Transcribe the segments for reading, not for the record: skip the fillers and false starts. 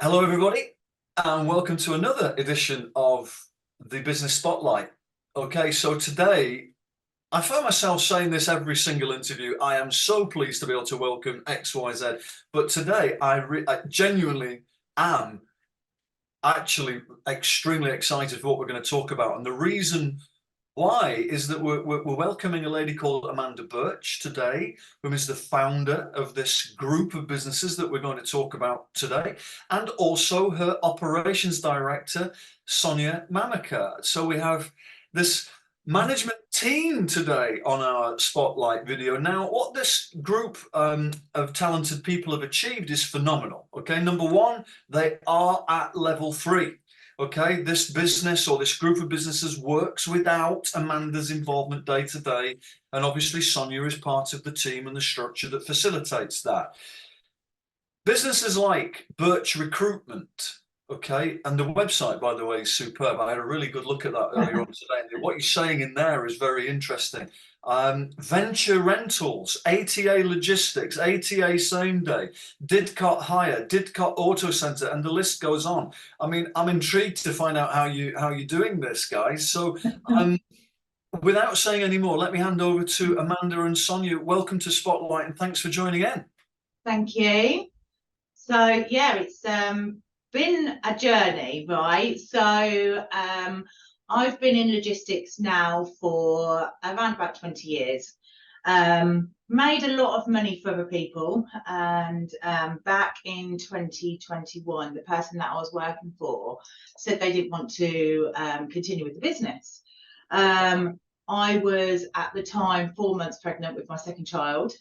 Hello, everybody, and welcome to another edition of the Business Spotlight. Okay, so today, I find myself saying this every single interview. I am so pleased to be able to welcome XYZ, but today I genuinely am actually extremely excited for what we're going to talk about. And the reason why is that we're welcoming a lady called Amanda Burch today, who is the founder of this group of businesses that we're going to talk about today, and also her operations director, Sonia Mamica. So we have this management team today on our spotlight video. Now, what this group of talented people have achieved is phenomenal. Okay, number one, they are at level 3. Okay, this business or this group of businesses works without Amanda's involvement day to day. And obviously Sonia is part of the team and the structure that facilitates that. Businesses like Burch Recruitment, okay, and the website, by the way, is superb. I had a really good look at that earlier on today. And what you're saying in there is very interesting. Venture Rentals, ATA Logistics, ATA Same Day, Didcot Hire, Didcot Auto Centre, and the list goes on. I mean, I'm intrigued to find out how you're doing this, guys. So, without saying any more, let me hand over to Amanda and Sonia. Welcome to Spotlight, and thanks for joining in. Thank you. So yeah, it's been a journey, right? So I've been in logistics now for around about 20 years. Made a lot of money for other people, and back in 2021, the person that I was working for said they didn't want to continue with the business. I was at the time 4 months pregnant with my second child,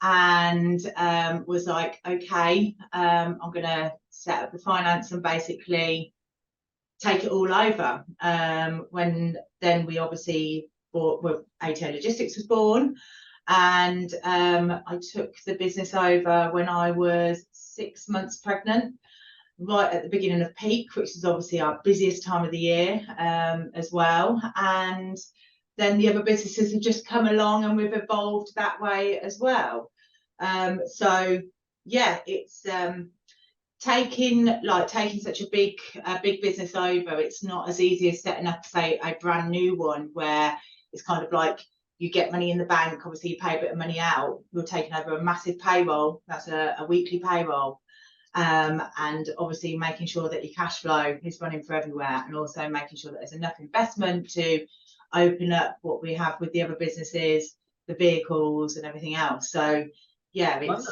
and was like, okay, I'm going to set up the finance and basically take it all over. When then we obviously bought, well, ATA Logistics was born, and I took the business over when I was 6 months pregnant, right at the beginning of peak, which is obviously our busiest time of the year as well. And then the other businesses have just come along and we've evolved that way as well. So yeah, it's taking such a big business over. It's not as easy as setting up, say, a brand new one where it's kind of like you get money in the bank, obviously you pay a bit of money out. You're taking over a massive payroll. That's a weekly payroll. And obviously making sure that your cash flow is running for everywhere, and also making sure that there's enough investment to open up what we have with the other businesses, the vehicles and everything else. So yeah, it's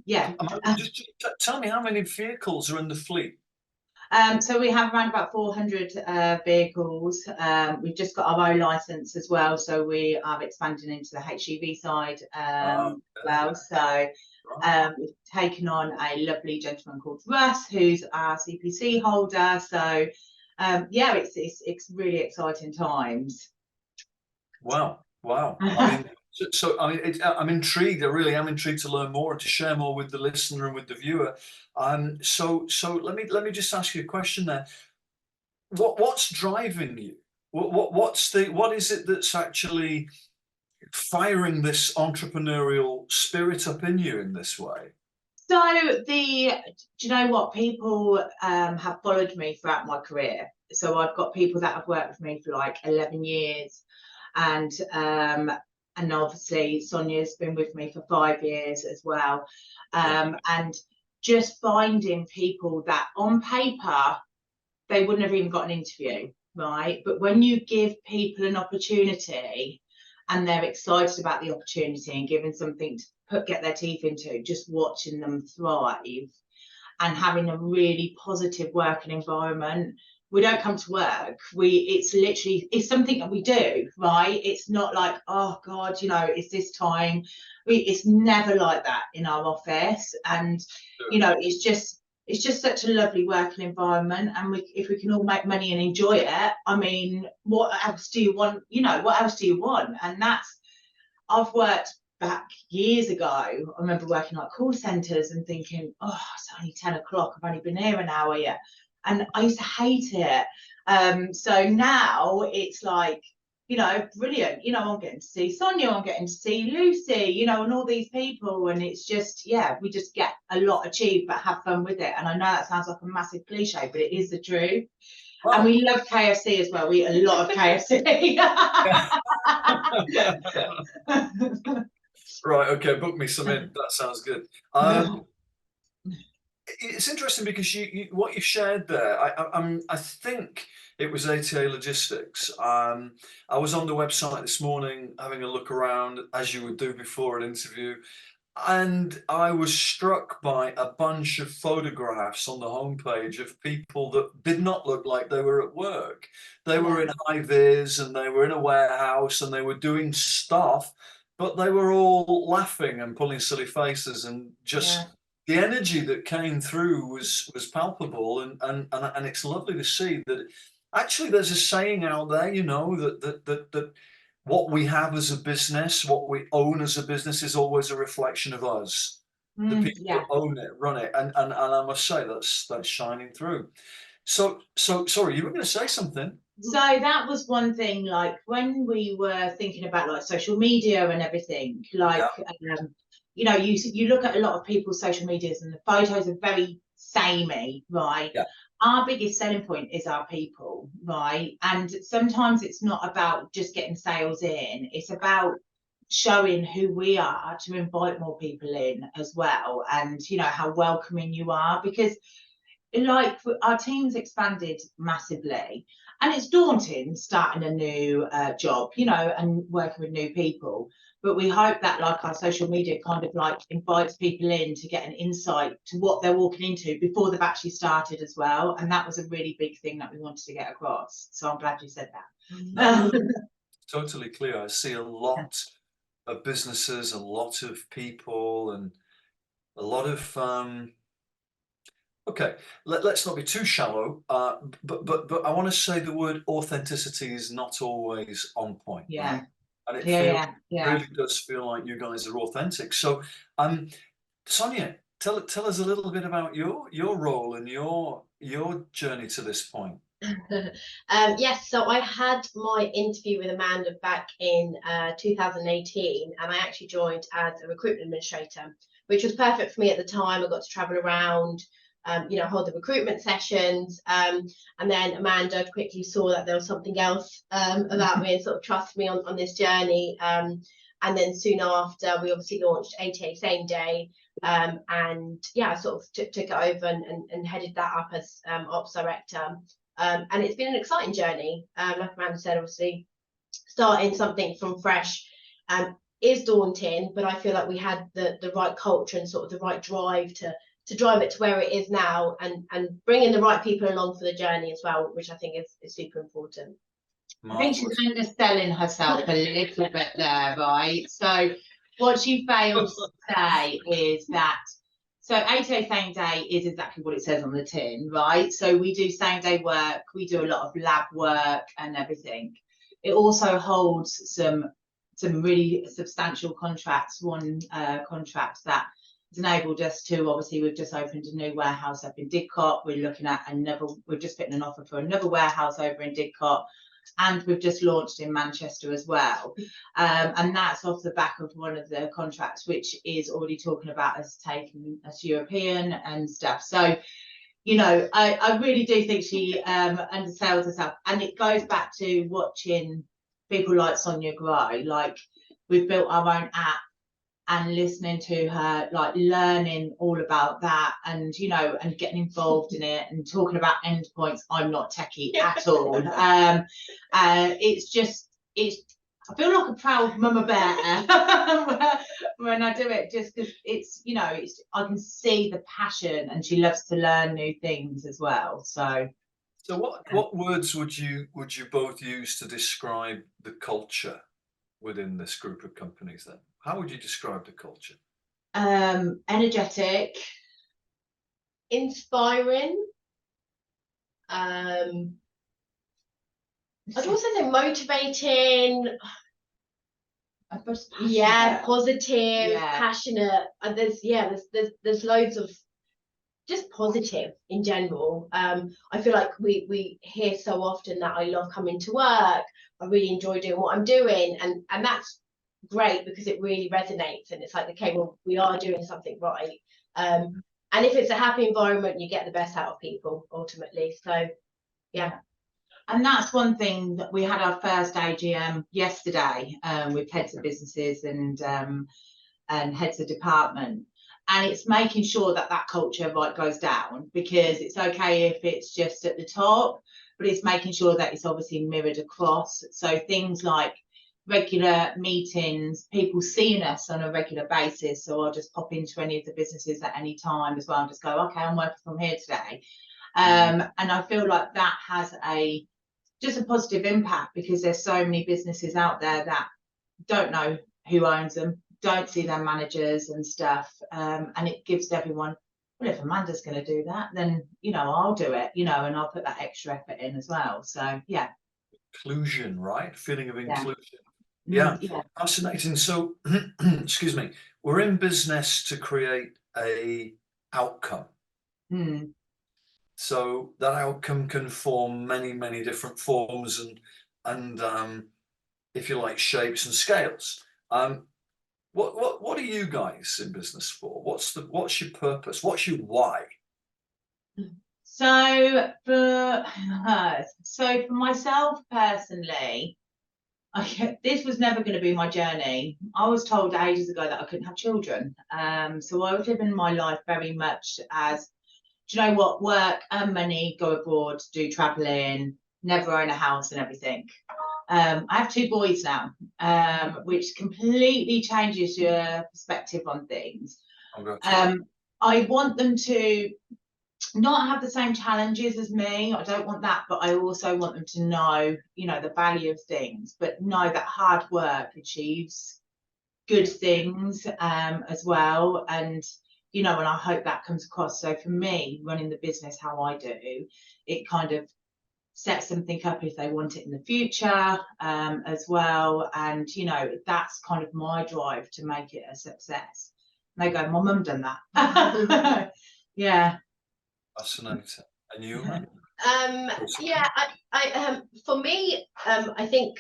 yeah. Just tell me how many vehicles are in the fleet. So we have around about 400 vehicles. We've just got our own license as well, so we are expanding into the HGV side as well. So we've taken on a lovely gentleman called Russ, who's our CPC holder. So yeah, it's really exciting times. Wow. I mean, I'm intrigued. I really am intrigued to learn more and to share more with the listener and with the viewer. So let me just ask you a question there. What's driving you? What is it that's actually firing this entrepreneurial spirit up in you in this way? So do you know what? People have followed me throughout my career. So I've got people that have worked with me for like 11 years, and obviously Sonia's been with me for 5 years as well. And just finding people that on paper they wouldn't have even got an interview, right? But when you give people an opportunity and they're excited about the opportunity and given something to get their teeth into, just watching them thrive and having a really positive working environment. We don't come to work. It's something that we do, right? It's not like, oh God, you know, it's this time. It's never like that in our office. And, you know, it's just such a lovely working environment. And if we can all make money and enjoy it, I mean, what else do you want? You know, what else do you want? And I've worked back years ago. I remember working like call centres and thinking, oh, it's only 10 o'clock. I've only been here an hour yet. And I used to hate it. So now it's like, you know, brilliant. You know, I'm getting to see Sonia, I'm getting to see Lucy, you know, and all these people. And it's just, yeah, we just get a lot achieved, but have fun with it. And I know that sounds like a massive cliche, but it is the truth. Wow. And we love KFC as well. We eat a lot of KFC. Right, okay, book me some in. That sounds good. It's interesting because what you shared there, I think it was ATA Logistics. I was on the website this morning having a look around, as you would do before an interview, and I was struck by a bunch of photographs on the homepage of people that did not look like they were at work. They were in high vis and they were in a warehouse and they were doing stuff, but they were all laughing and pulling silly faces, and just the energy that came through was palpable, and it's lovely to see that actually there's a saying out there, you know, that what we have as a business, what we own as a business, is always a reflection of us, the people that own it, run it, and I must say that's shining through. So sorry, you were going to say something. So that was one thing, like when we were thinking about like social media and everything, like you know, you look at a lot of people's social medias and the photos are very samey, right? Yeah. Our biggest selling point is our people, right? And sometimes it's not about just getting sales in, it's about showing who we are to invite more people in as well, and you know how welcoming you are, because like our team's expanded massively, and it's daunting starting a new job, you know, and working with new people. But we hope that like our social media kind of like invites people in to get an insight to what they're walking into before they've actually started as well. And that was a really big thing that we wanted to get across. So I'm glad you said that. No, totally clear. I see a lot of businesses, a lot of people, and a lot of okay, let's not be too shallow, but I want to say the word authenticity is not always on point. Yeah. Right? And it Yeah. really does feel like you guys are authentic. So, Sonia, tell us a little bit about your role and your journey to this point. Yes, so I had my interview with Amanda back in 2018, and I actually joined as a recruitment administrator, which was perfect for me at the time. I got to travel around, you know, hold the recruitment sessions, and then Amanda quickly saw that there was something else about me and sort of trusted me on this journey. And then soon after, we obviously launched ATA Same Day, and yeah, I sort of took it over and headed that up as ops director. And it's been an exciting journey. Like Amanda said, obviously, starting something from fresh is daunting, but I feel like we had the right culture and sort of the right drive to drive it to where it is now, and bringing the right people along for the journey as well, which I think is super important. I think she's underselling herself a little bit there, right? So what she fails to say is that, so ATA Same Day is exactly what it says on the tin, right? So we do same day work, we do a lot of lab work and everything. It also holds some really substantial contracts. One contract that has enabled us to, obviously, we've just opened a new warehouse up in Didcot. We're looking at we're just putting an offer for another warehouse over in Didcot. And we've just launched in Manchester as well. And that's off the back of one of the contracts, which is already talking about us taking us European and stuff. So, you know, I really do think she undersells herself. And it goes back to watching people like Sonia grow. Like, we've built our own app, and listening to her, like learning all about that, and you know, and getting involved in it and talking about endpoints. I'm not techie at all. I feel like a proud mama bear when I do it, just because it's, you know, I can see the passion, and she loves to learn new things as well. So what words would you both use to describe the culture within this group of companies then? How would you describe the culture? Energetic, inspiring, I'd also say motivating, positive, passionate. And there's loads of just positive in general. I feel like we hear so often that I love coming to work, I really enjoy doing what I'm doing, and that's great because it really resonates, and it's like, okay, well, we are doing something right. And if it's a happy environment, you get the best out of people ultimately. So yeah. And that's one thing that we had our first AGM yesterday, with heads of businesses and heads of department. And it's making sure that that culture goes down, because it's okay if it's just at the top, but it's making sure that it's obviously mirrored across. So things like regular meetings, people seeing us on a regular basis. So I'll just pop into any of the businesses at any time as well and just go, okay, I'm working from here today. And I feel like that has just a positive impact, because there's so many businesses out there that don't know who owns them, don't see their managers and stuff, and it gives everyone, well, if Amanda's going to do that, then I'll do it, and I'll put that extra effort in as well. So yeah, Inclusion, right? Feeling of inclusion. Yeah. Yeah, fascinating. So excuse me, we're in business to create a outcome. So that outcome can form many different forms and if you like, shapes and scales. What are you guys in business for? What's your purpose? What's your why? So for myself personally, this was never going to be my journey. I was told ages ago that I couldn't have children. So I was living my life very much as, do you know what, work, earn money, go abroad, do traveling, never own a house and everything. I have 2 boys now, which completely changes your perspective on things. I want them to not have the same challenges as me. I don't want that, but I also want them to know, the value of things, but know that hard work achieves good things as well. And and I hope that comes across. So for me, running the business how I do, it kind of sets something up if they want it in the future as well. And that's kind of my drive to make it a success. And they go, my mum done that. Yeah. Fascinating. And you, man? Yeah, I for me, I think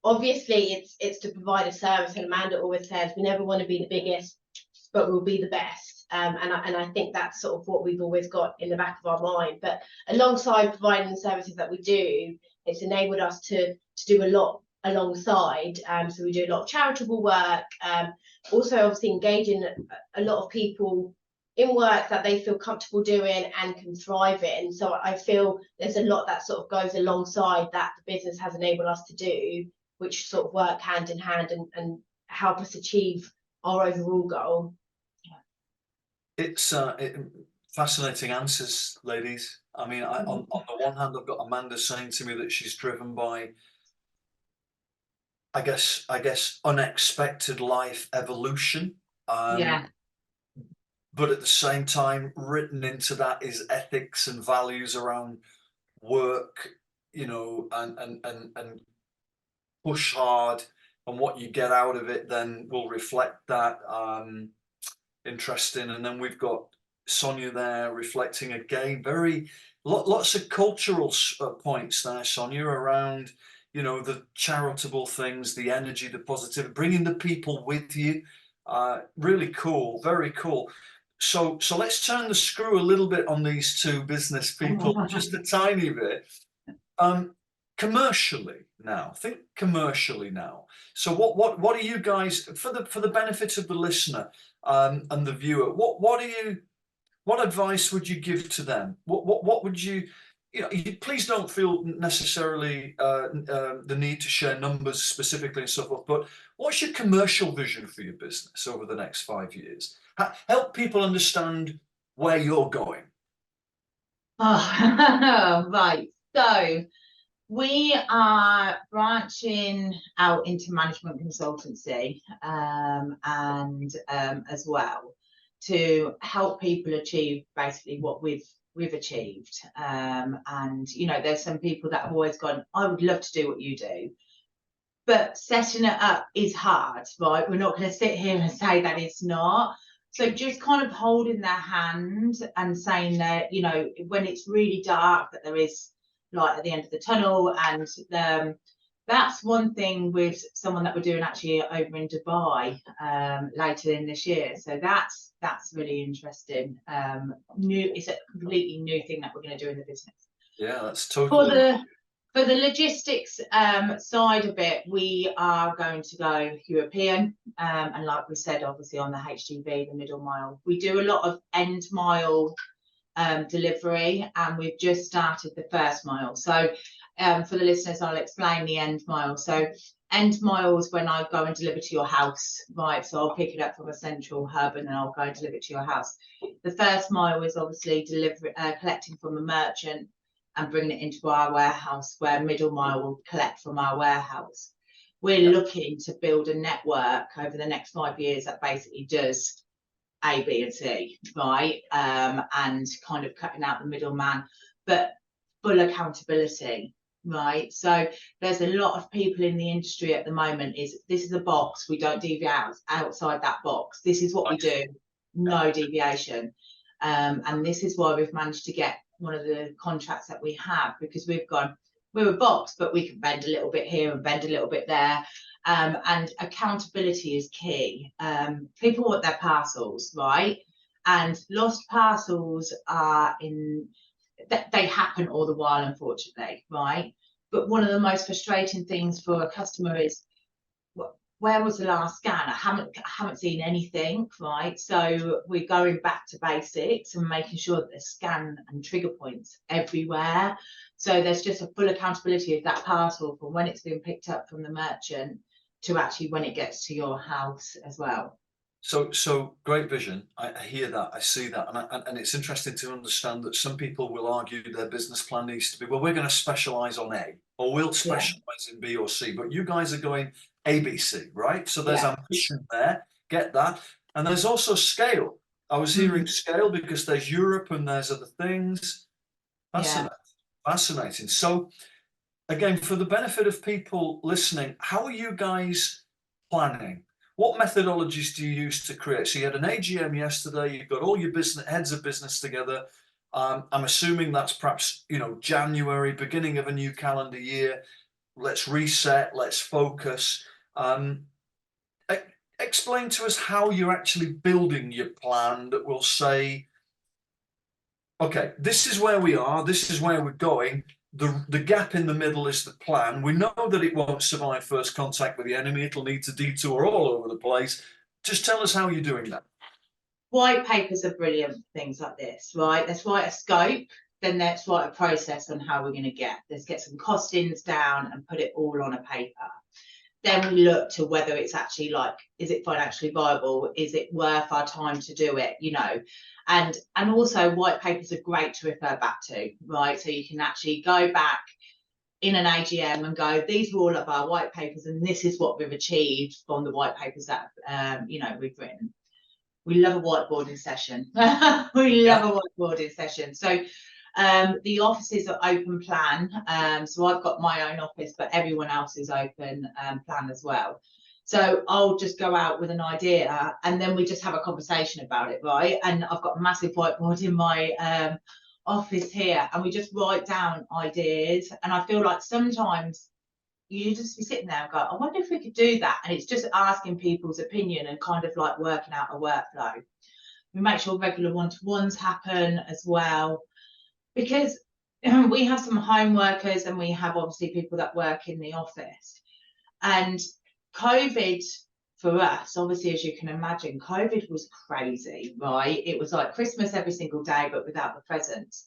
obviously it's to provide a service, and Amanda always says we never want to be the biggest, but we'll be the best. And I think that's sort of what we've always got in the back of our mind. But alongside providing the services that we do, it's enabled us to do a lot alongside. So we do a lot of charitable work, also obviously engaging a lot of people in work that they feel comfortable doing and can thrive in. So I feel there's a lot that sort of goes alongside that the business has enabled us to do, which sort of work hand in hand and help us achieve our overall goal. It's fascinating answers, ladies. I mean, on the one hand, I've got Amanda saying to me that she's driven by, I guess, unexpected life evolution. Yeah. But at the same time, written into that is ethics and values around work, and push hard, and what you get out of it then will reflect that. Interesting. And then we've got Sonia there reflecting again, lots of cultural points there, Sonia, around the charitable things, the energy, the positivity, bringing the people with you. Really cool, very cool. So let's turn the screw a little bit on these 2 business people, just a tiny bit. Commercially now, think commercially now. So what are you guys, for the benefit of the listener and the viewer, what advice would you give to them? What would you please don't feel necessarily the need to share numbers specifically and so forth, but what's your commercial vision for your business over the next 5 years? Help people understand where you're going. Oh, right. So we are branching out into management consultancy and as well, to help people achieve basically what we've achieved. And there's some people that have always gone, I would love to do what you do, but setting it up is hard, right? We're not going to sit here and say that it's not. So just kind of holding their hand and saying that, when it's really dark, that there is light at the end of the tunnel, and that's one thing with someone that we're doing actually over in Dubai later in this year. So that's really interesting. It's a completely new thing that we're going to do in the business. Yeah, that's totally. For the logistics side of it, we are going to go European, and like we said, obviously on the HGV, the middle mile, we do a lot of end mile delivery, and we've just started the first mile. So for the listeners, I'll explain the end mile. So end miles when I go and deliver to your house, right? So I'll pick it up from a central hub and then I'll go and deliver it to your house. The first mile is obviously collecting from a merchant and bringing it into our warehouse, where middle mile will collect from our warehouse. We're looking to build a network over the next 5 years that basically does A, B, and C, right? And kind of cutting out the middleman, but full accountability, right? So there's a lot of people in the industry at the moment this is a box, we don't deviate outside that box. This is what we do, no deviation. And this is why we've managed to get one of the contracts that we have, because we're a box, but we can bend a little bit here and bend a little bit there. And accountability is key. People want their parcels, right? And lost parcels they happen all the while, unfortunately, right? But one of the most frustrating things for a customer is, where was the last scan? I haven't seen anything, right? So we're going back to basics and making sure that there's scan and trigger points everywhere. So there's just a full accountability of that parcel from when it's been picked up from the merchant to actually when it gets to your house as well. So great vision. I hear that, I see that, and it's interesting to understand that some people will argue their business plan needs to be, well, we're going to specialize on A, or we'll specialize in B or C, but you guys are going ABC, right? So there's ambition there, get that, and there's also scale. I was hearing scale because there's Europe and there's other things. Fascinating. So again, for the benefit of people listening, how are you guys planning? What methodologies do you use to create? So you had an AGM yesterday, you've got all your heads of business together. I'm assuming that's perhaps, January, beginning of a new calendar year. Let's reset, let's focus. Explain to us how you're actually building your plan that will say, okay, this is where we are, this is where we're going. The gap in the middle is the plan. We know that it won't survive first contact with the enemy. It'll need to detour all over the place. Just tell us how you're doing that. White papers are brilliant for things like this, right? Let's write a scope, then let's write a process on how we're going to let's get some costings down and put it all on a paper. Then we look to whether it's actually is it financially viable? Is it worth our time to do it? And also white papers are great to refer back to, right? So you can actually go back in an AGM and go, these are all of our white papers, and this is what we've achieved from the white papers that we've written. We love a whiteboarding session. We love a whiteboarding session. So the offices are open plan. So I've got my own office, but everyone else is open plan as well. So I'll just go out with an idea and then we just have a conversation about it, right? And I've got a massive whiteboard in my office here, and we just write down ideas. And I feel like sometimes you just be sitting there and go, I wonder if we could do that. And it's just asking people's opinion and kind of like working out a workflow. We make sure regular one-to-ones happen as well, because we have some home workers and we have obviously people that work in the office. And COVID for us, obviously, as you can imagine, COVID was crazy, right? It was like Christmas every single day, but without the presents.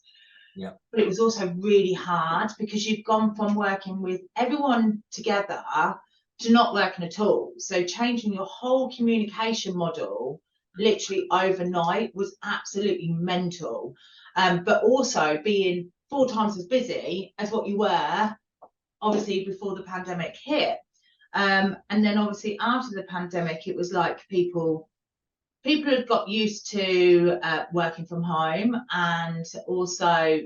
Yeah. But it was also really hard because you've gone from working with everyone together to not working at all. So changing your whole communication model literally overnight was absolutely mental. But also being 4 times as busy as what you were, obviously, before the pandemic hit. And then obviously after the pandemic, it was like people had got used to working from home, and also,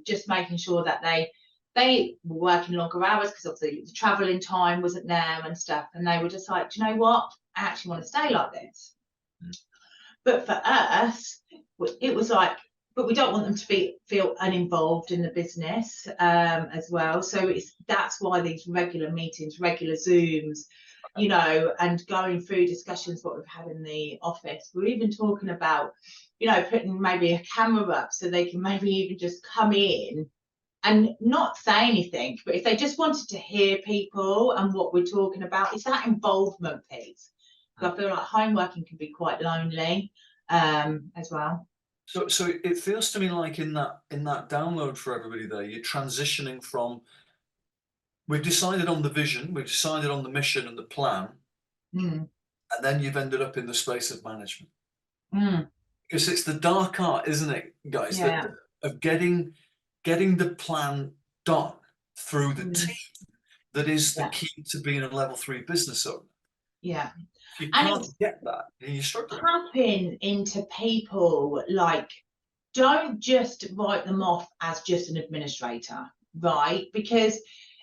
just making sure that they were working longer hours because obviously the traveling time wasn't there and stuff. And they were just like, do you know what? I actually want to stay like this. But for us, it was like but we don't want them to feel uninvolved in the business as well. So that's why these regular meetings, regular Zooms, you know, and going through discussions what we've had in the office. We're even talking about, you know, putting maybe a camera up so they can maybe even just come in and not say anything, but if they just wanted to hear people and what we're talking about, it's that involvement piece. Because I feel like home working can be quite lonely as well. So it feels to me like in that download for everybody there, you're transitioning from, we've decided on the vision, we've decided on the mission and the plan, and then you've ended up in the space of management. Because it's the dark art, isn't it, guys, that of getting the plan done through the team that is the key to being a level 3 business owner. Yeah. If you can't get that, then you're struggling. Tapping into people, like, don't just write them off as just an administrator, right? Because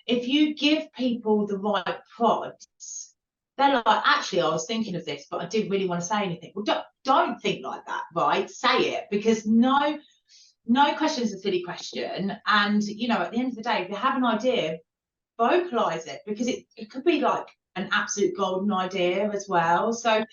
if you give people the right prods, they're like, actually, I was thinking of this, but I didn't really want to say anything. Well, don't think like that, right? Say it, because no question is a silly question. And, you know, at the end of the day, if you have an idea, vocalize it, because it could be like an absolute golden idea as well. So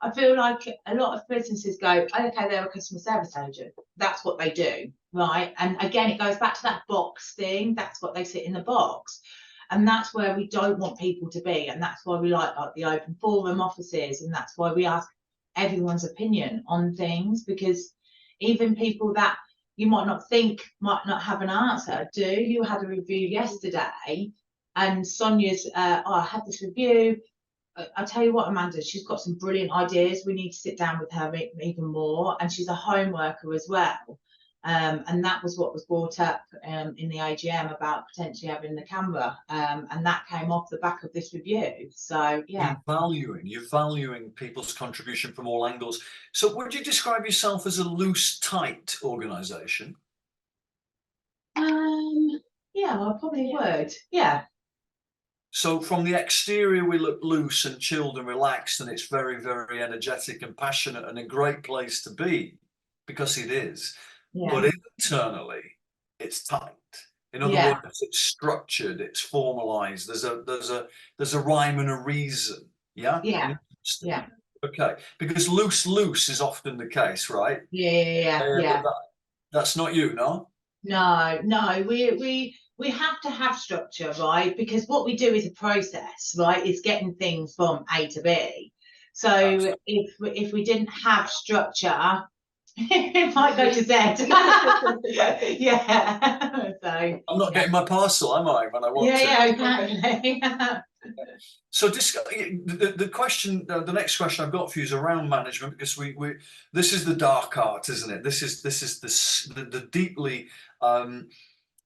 I feel like a lot of businesses go, okay, they're a customer service agent. That's what they do, right? And again, it goes back to that box thing. That's what they sit in the box. And that's where we don't want people to be. And that's why we like the open forum offices. And that's why we ask everyone's opinion on things, because even people that you might not think might not have an answer do. You had a review yesterday, and Sonia's, I had this review. I'll tell you what, Amanda, she's got some brilliant ideas. We need to sit down with her even more. And she's a home worker as well. And that was what was brought up in the AGM about potentially having the camera. And that came off the back of this review. So, yeah. You're valuing people's contribution from all angles. So would you describe yourself as a loose, tight organisation? Yeah, I probably would. Yeah. So from the exterior, we look loose and chilled and relaxed, and it's very, very energetic and passionate and a great place to be, because it is. Yeah. But internally, it's tight. In other words, it's structured, it's formalized. There's a rhyme and a reason. Yeah. Yeah. Yeah. Okay. Because loose is often the case, right? Yeah. That's not you, no? No. We have to have structure, right? Because what we do is a process, right? It's getting things from A to B. So absolutely. if we didn't have structure, it might go to Z. Yeah. So I'm not getting my parcel, am I, when I want to? Yeah, exactly. So the question, the next question I've got for you is around management, because this is the dark art, isn't it? This is the deeply,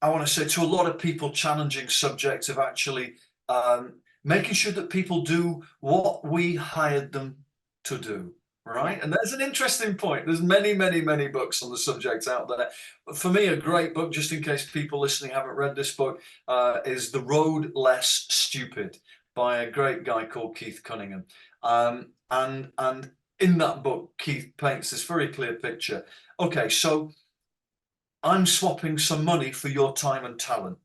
I want to say, to a lot of people, challenging subject of actually making sure that people do what we hired them to do, right? And there's an interesting point. There's many books on the subject out there. But for me, a great book, just in case people listening haven't read this book, is The Road Less Stupid, by a great guy called Keith Cunningham. And in that book, Keith paints this very clear picture. Okay, so I'm swapping some money for your time and talent,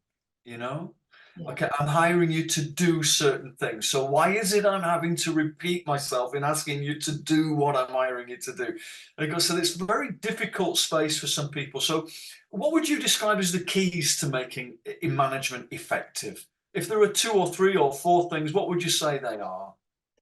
you know? Yeah. Okay, I'm hiring you to do certain things. So why is it I'm having to repeat myself in asking you to do what I'm hiring you to do? And he goes, so it's a very difficult space for some people. So what would you describe as the keys to making management effective? If there are 2 or 3 or 4 things, what would you say they are?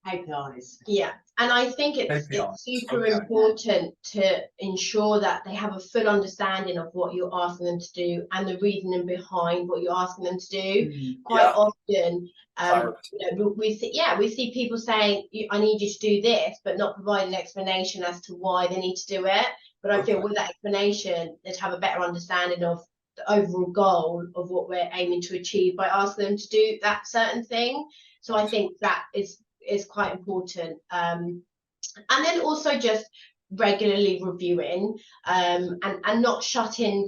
KPIs. Yeah, and I think it's super important to ensure that they have a full understanding of what you're asking them to do and the reasoning behind what you're asking them to do. Quite often, you know, we see people saying, "I need you to do this," but not providing an explanation as to why they need to do it. But I feel with that explanation, they'd have a better understanding of the overall goal of what we're aiming to achieve by asking them to do that certain thing. So I think that is quite important, and then also just regularly reviewing and not shutting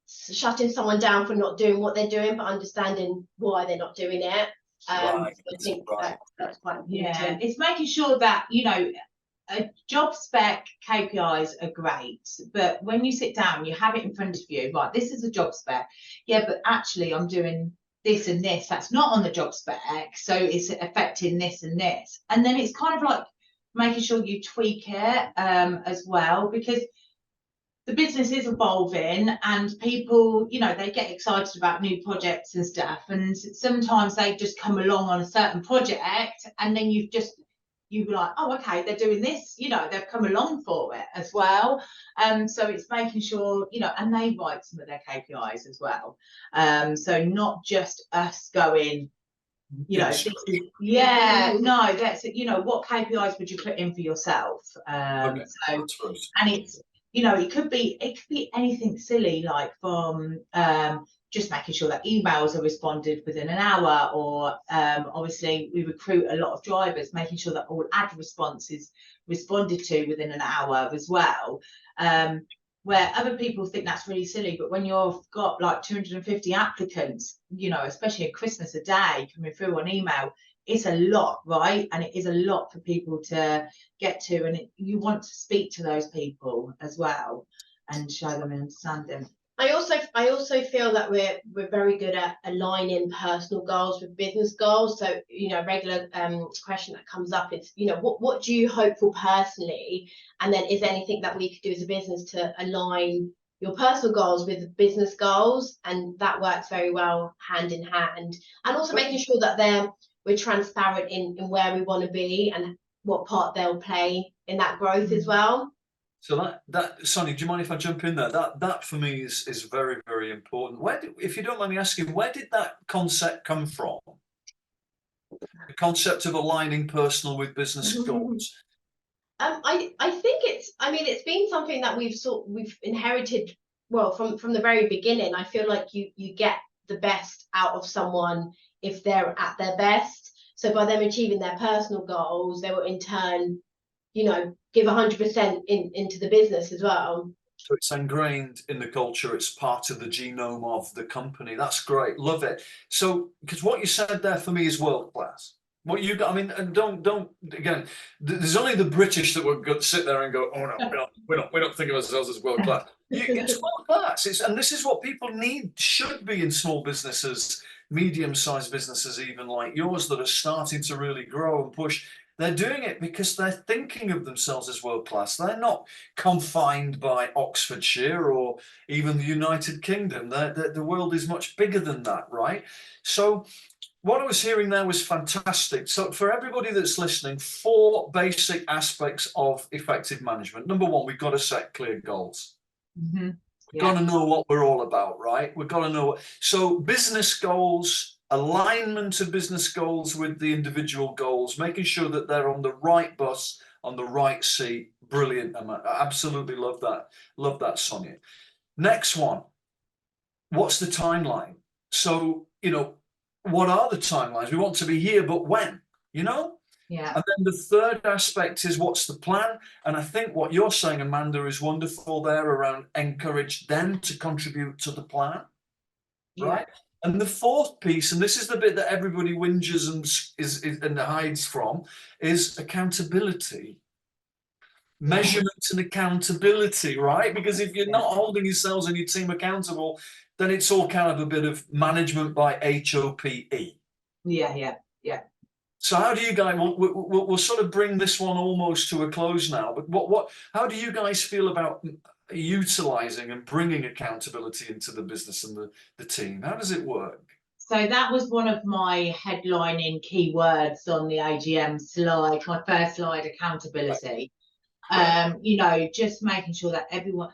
someone down for not doing what they're doing, but understanding why they're not doing it. So I think that's quite important. Yeah, it's making sure that, you know, a job spec KPIs are great, but when you sit down, you have it in front of you, right? This is a job spec. Yeah, but actually I'm doing this and this. That's not on the job spec. So it's affecting this and this. And then it's kind of like making sure you tweak it as well, because the business is evolving and people, you know, they get excited about new projects and stuff. And sometimes they just come along on a certain project and then you're like, oh, okay, they're doing this, you know, they've come along for it as well. So it's making sure, you know, and they write some of their KPIs as well. So not just us going, you know, this is, yeah, no, that's, you know, what KPIs would you put in for yourself? Okay, So, and it's, you know, it could be anything silly, like from just making sure that emails are responded within an hour, or obviously we recruit a lot of drivers, making sure that all ad responses responded to within an hour as well. Where other people think that's really silly, but when you've got like 250 applicants, you know, especially at Christmas a day coming through on email, it's a lot, right? And it is a lot for people to get to, and you want to speak to those people as well and show them and understand them. I also feel that we're very good at aligning personal goals with business goals. So, you know, a regular question that comes up is, you know, what do you hope for personally? And then is there anything that we could do as a business to align your personal goals with the business goals? And that works very well hand in hand. And also making sure that we're transparent in where we want to be and what part they'll play in that growth as well. So that Sonia, do you mind if I jump in there? That for me is very, very important. If you don't mind me asking, where did that concept come from? The concept of aligning personal with business goals. I think it's been something that we've inherited, well, from the very beginning. I feel like you get the best out of someone if they're at their best. So by them achieving their personal goals, they will in turn, you know, give 100% into the business as well. So it's ingrained in the culture. It's part of the genome of the company. That's great. Love it. So, because what you said there for me is world class. What you got, I mean, and don't again, there's only the British that would go sit there and go, oh no, we don't think of ourselves as world class. It's world class. And this is what people should be in small businesses, medium-sized businesses, even like yours, that are starting to really grow and push. They're doing it because they're thinking of themselves as world class. They're not confined by Oxfordshire or even the United Kingdom. The world is much bigger than that, right? So what I was hearing there was fantastic. So for everybody that's listening, 4 basic aspects of effective management. Number 1, we've got to set clear goals. Mm-hmm. We've got to know what we're all about, right? We've got to know. So business goals, alignment of business goals with the individual goals, making sure that they're on the right bus, on the right seat. Brilliant. I absolutely love that. Love that, Sonia. Next one. What's the timeline? So, you know, what are the timelines? We want to be here, but when, you know? Yeah. And then the third aspect is what's the plan? And I think what you're saying, Amanda, is wonderful there around encourage them to contribute to the plan, right? And the fourth piece, and this is the bit that everybody whinges and hides from, is accountability. Measurement and accountability, right? Because if you're not holding yourselves and your team accountable, then it's all kind of a bit of management by HOPE. Yeah. So how do you guys, we'll sort of bring this one almost to a close now, but how do you guys feel about utilizing and bringing accountability into the business and the team? How does it work? So that was one of my headlining keywords on the AGM slide, my first slide, accountability. You know, just making sure that everyone,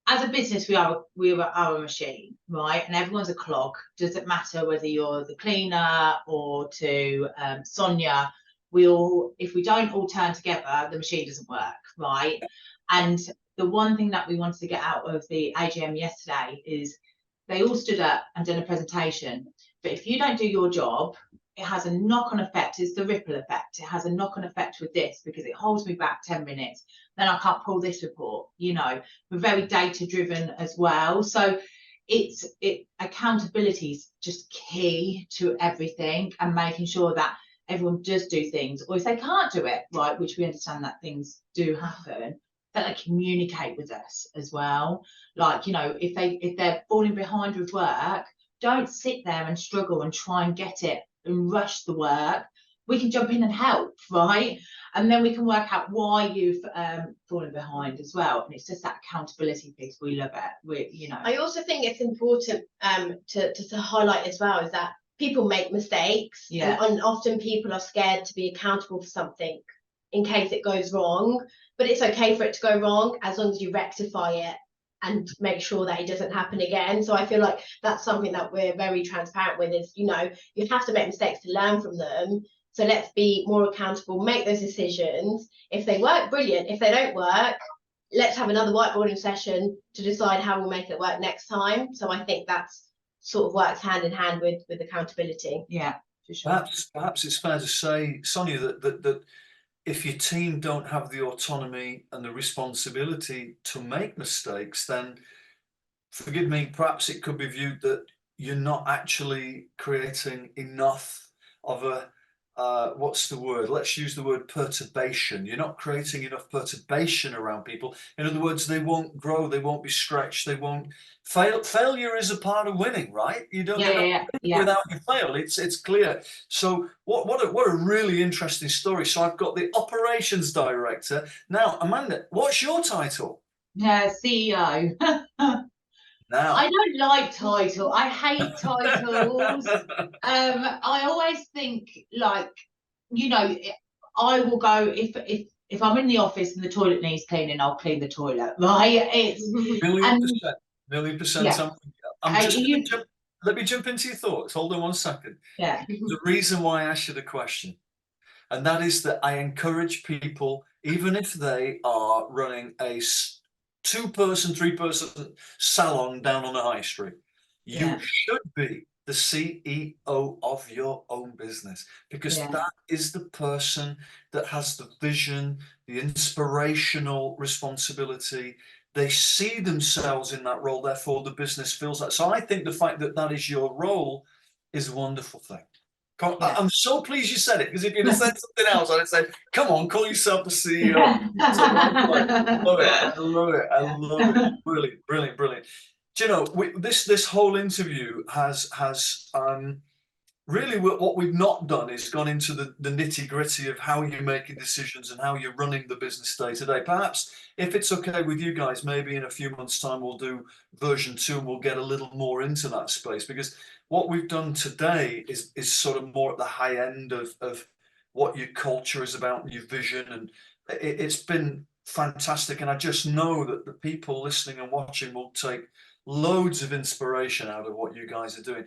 as a business, we are a machine, right? And everyone's a clog. Doesn't matter whether you're the cleaner or to Sonia. If we don't all turn together, the machine doesn't work, right? And the one thing that we wanted to get out of the AGM yesterday is they all stood up and done a presentation. But if you don't do your job, it has a knock-on effect. It's the ripple effect. It has a knock-on effect with this because it holds me back 10 minutes. Then I can't pull this report. You know, we're very data-driven as well. So accountability is just key to everything, and making sure that everyone does do things, or if they can't do it, right, which we understand that things do happen, that they communicate with us as well. Like, you know, if they're falling behind with work, don't sit there and struggle and try and get it and rush the work. We can jump in and help, right? And then we can work out why you've fallen behind as well. And it's just that accountability piece. We love it. You know. I also think it's important to highlight as well is that people make mistakes, and often people are scared to be accountable for something in case it goes wrong. But it's okay for it to go wrong as long as you rectify it and make sure that it doesn't happen again. So I feel like that's something that we're very transparent with, is, you know, you have to make mistakes to learn from them. So let's be more accountable, make those decisions. If they work, brilliant. If they don't work, let's have another whiteboarding session to decide how we'll make it work next time. So I think that's sort of works hand in hand with accountability. Yeah, for sure. Perhaps it's fair to say, Sonia, that if your team don't have the autonomy and the responsibility to make mistakes, then, forgive me, perhaps it could be viewed that you're not actually creating enough of a what's the word? Let's use the word perturbation. You're not creating enough perturbation around people. In other words, they won't grow, they won't be stretched, they won't fail. Failure is a part of winning, right? You don't get without you fail. It's clear. So what a really interesting story. So I've got the operations director. Now, Amanda, what's your title? CEO. Now, I don't like title. I hate titles. I always think, like, you know, I will go if I'm in the office and the toilet needs cleaning, I'll clean the toilet. Right? It's million percent. Yeah. Let me jump into your thoughts. Hold on one second. Yeah. The reason why I asked you the question, and that is that I encourage people, even if they are running a 2-person, 3-person salon down on the high street, you should be the CEO of your own business, because that is the person that has the vision, the inspirational responsibility. They see themselves in that role, therefore the business feels that. So I think the fact that that is your role is a wonderful thing. I'm so pleased you said it, because if you'd have said something else, I'd have said, come on, call yourself the CEO. I love it. Brilliant. Do you know, this whole interview has really, what we've not done is gone into the nitty-gritty of how you're making decisions and how you're running the business day to day. Perhaps, if it's okay with you guys, maybe in a few months' time we'll do version 2 and we'll get a little more into that space, because what we've done today is sort of more at the high end of what your culture is about and your vision, and it's been fantastic. And I just know that the people listening and watching will take loads of inspiration out of what you guys are doing.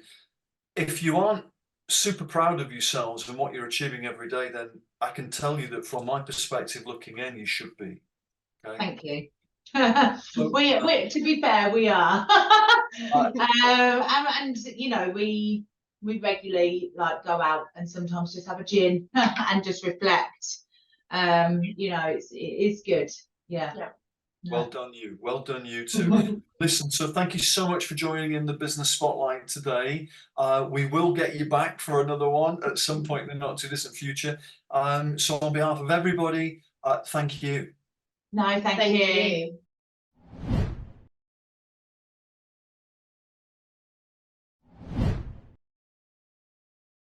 If you aren't super proud of yourselves and what you're achieving every day, then I can tell you that from my perspective looking in, you should be. Okay? Thank you. we to be fair, we are. And you know, we regularly like go out and sometimes just have a gin and just reflect. You know, it is good. Yeah. Well done you too. Listen, so thank you so much for joining in the Business Spotlight today. We will get you back for another one at some point in the not too distant future. So on behalf of everybody, thank you. No, thank you.